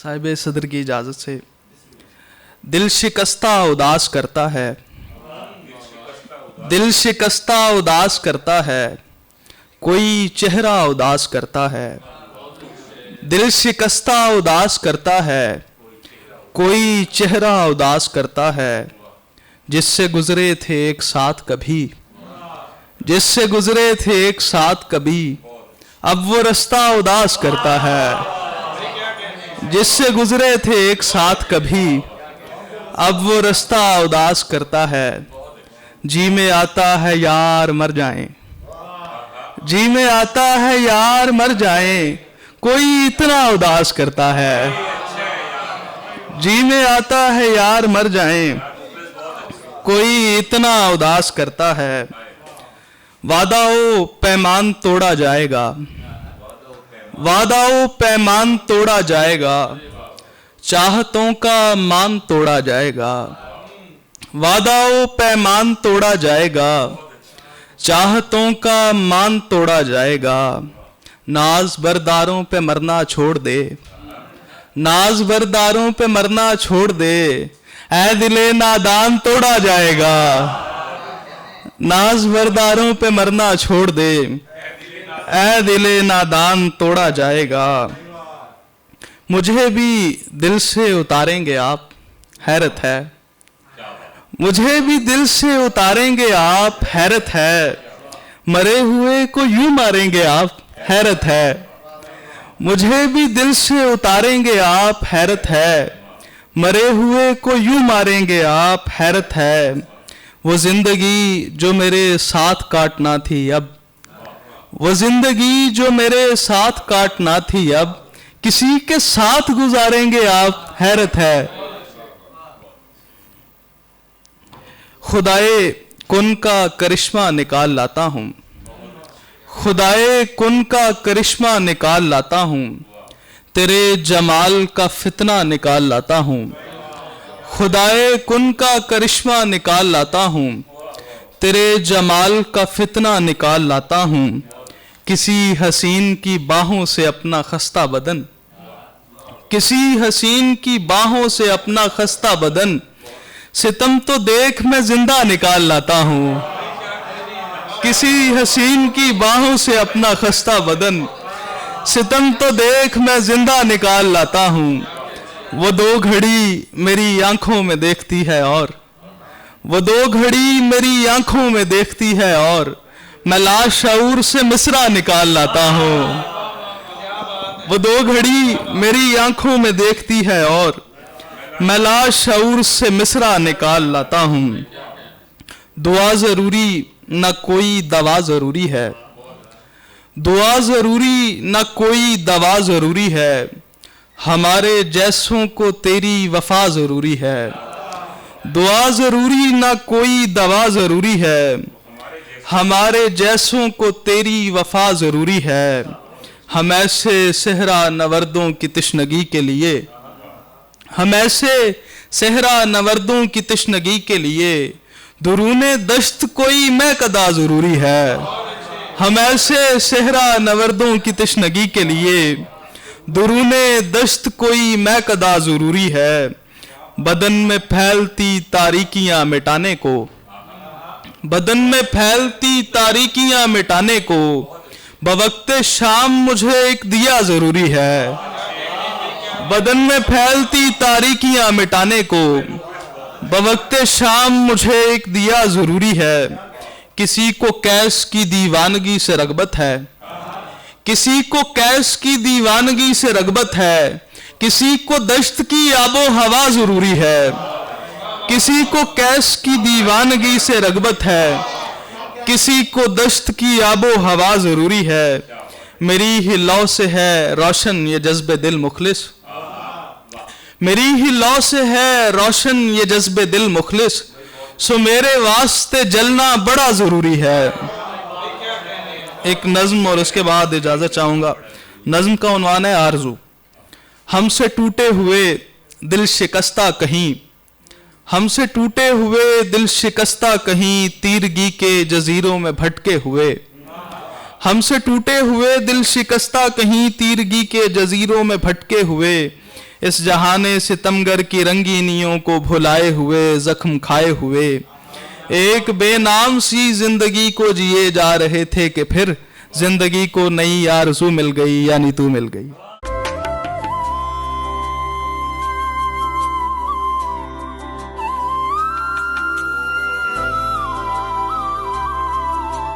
साहिब सदर की इजाज़त से। दिल शिकस्ता उदास करता है, दिल शिकस्ता उदास करता है, कोई चेहरा उदास करता है। दिल शिकस्ता उदास करता है, कोई चेहरा उदास करता है। जिससे गुजरे थे एक साथ कभी, जिससे गुजरे थे एक साथ कभी, अब वो रास्ता उदास करता है। जिससे गुजरे थे एक साथ कभी, अब वो रास्ता उदास करता है। जी में आता है यार मर जाएं, जी में आता है यार मर जाएं, कोई इतना उदास करता है। जी में आता है यार मर जाएं, कोई इतना उदास करता है। वादाओ पैमान तोड़ा जाएगा, वादाओ पैमान तोड़ा जाएगा, चाहतों का मान तोड़ा जाएगा। वादाओ पैमान तोड़ा जाएगा, चाहतों का मान तोड़ा जाएगा। नाज बरदारों पे मरना छोड़ दे, नाज बरदारों पे मरना छोड़ दे, ऐ दिले नादान तोड़ा जाएगा। नाज बरदारों पे मरना छोड़ दे, ऐ दिले नादान तोड़ा जाएगा। मुझे भी दिल से उतारेंगे आप, हैरत है। मुझे भी दिल से उतारेंगे आप, हैरत है। मरे हुए को यूं मारेंगे आप, हैरत है। मुझे भी दिल से उतारेंगे आप, हैरत है। मरे हुए को यूं मारेंगे आप, हैरत है। वो जिंदगी जो मेरे साथ काटना थी अब, वो जिंदगी जो मेरे साथ काटना थी अब, किसी के साथ गुजारेंगे आप, हैरत है। खुदाए कुन का करिश्मा निकाल लाता हूँ, खुदाए कुन का करिश्मा निकाल लाता हूँ, तेरे जमाल का फितना निकाल लाता हूँ। खुदाए कुन का करिश्मा निकाल लाता हूँ, तेरे जमाल का फितना निकाल लाता हूँ। किसी हसीन की बाहों से अपना खस्ता बदन, किसी हसीन की बाहों से अपना खस्ता बदन, सितम तो देख मैं जिंदा निकाल लाता हूँ। किसी हसीन की बाहों से अपना खस्ता बदन, सितम तो देख मैं जिंदा निकाल लाता हूँ। वो दो घड़ी मेरी आंखों में देखती है और, वो दो घड़ी मेरी आंखों में देखती है और, मैं लाशऊर से मिसरा निकाल लाता हूँ। वो दो घड़ी मेरी आंखों में देखती है और, मैं लाशऊर से मिसरा निकाल लाता हूँ। दुआ जरूरी न कोई दवा जरूरी है, दुआ जरूरी न कोई दवा जरूरी है, हमारे जैसों को तेरी वफा जरूरी है। दुआ जरूरी न कोई दवा जरूरी है, हमारे जैसों को तेरी वफा जरूरी है। हम ऐसे सहरा नवरदों की तशनगी के लिए, हम ऐसे सहरा नवरदों की तशनगी के लिए, दुरूने दश्त कोई मैं कदा जरूरी है। हम ऐसे सहरा नवरदों की तशनगी के लिए, दुरूने दश्त कोई मैं कदा जरूरी है। बदन में फैलती तारीकियां मिटाने को, बदन में फैलती तारीकियां मिटाने को, बवक्ते शाम मुझे एक दिया जरूरी है। बदन में फैलती तारीकियां मिटाने को, बवक्ते शाम मुझे एक दिया जरूरी है। किसी को कैस की दीवानगी से रगबत है, किसी को कैस की दीवानगी से रगबत है, किसी को दश्त की आबो हवा जरूरी है। किसी को कैस की दीवानगी से रगबत है, किसी को दश्त की आबो हवा जरूरी है। मेरी ही लौ से है रोशन ये जज्बे दिल मुखलिस, मेरी ही लौ से है रोशन ये जज्बे दिल मुखलिस, सो मेरे वास्ते जलना बड़ा जरूरी है। एक नज्म और उसके बाद इजाजत चाहूंगा। नज्म का उन्वान है आरज़ू। हमसे टूटे हुए दिल शिकस्ता कहीं, हमसे टूटे हुए दिल शिकस्ता कहीं, तीरगी के जजीरों में भटके हुए। हमसे टूटे हुए दिल शिकस्ता कहीं, तीरगी के जजीरों में भटके हुए। इस जहाने सितमगर की रंगीनियों को भुलाए हुए, जख्म खाए हुए, एक बेनाम सी जिंदगी को जिए जा रहे थे कि फिर जिंदगी को नई आरज़ू मिल गई, यानी तू मिल गई।